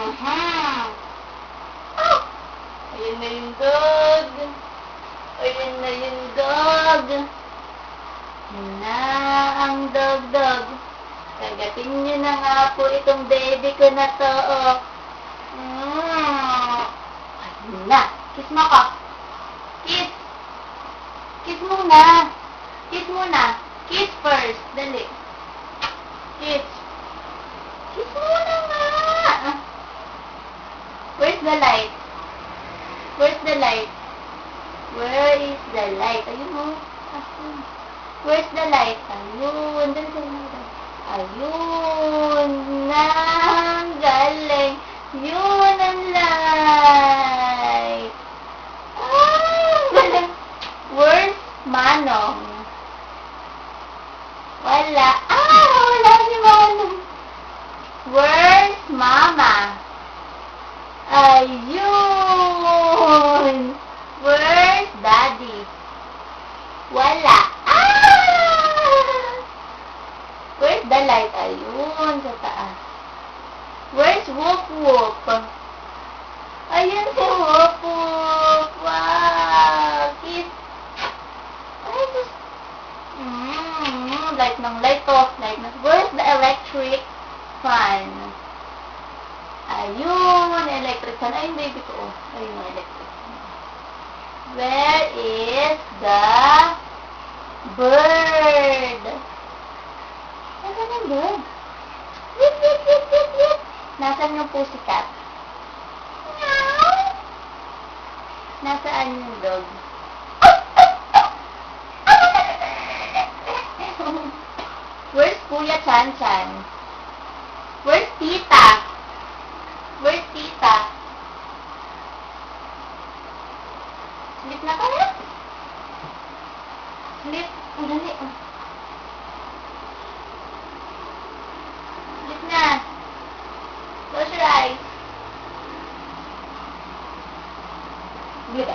Oh! Ayun na yung dog. Ayun na yung dog. Yun na ang dog. Kagatin niyo na nga po itong baby ko na to. Ayun na. Kiss mo ko. Kiss. Kiss muna. Kiss muna. Kiss first. Dali. Kiss. Kiss muna nga. Where's the light? Where's the light? Where is the light? Ayun mo. Where's the light? Ayun. Ayun. Ang galing. Yun ang light. Galing. Where's Manong? Wala. Wala si Manong. Where's Mama? Ayun. Where's Daddy? Wala. Where's the light? Ayun, sa taas. Where's Whoop Whoop? Ayun si Whoop Whoop. Wow. Kiss. Ay, just... light ng light off. Where's the electric fan? Ayun, electric fan. Ayun, baby ko. Ayun, electric fan. Where is the bird? Nasaan yung bird? Yip, yip, yip, yip, yip. Nasaan yung pussycat? Meow. Nasaan yung dog? Where's Kuya Chan Chan? Where's Tita? Where's Tita? Sleep na kaya? Sleep. Ang dali. Sleep na. Close your eyes. Good.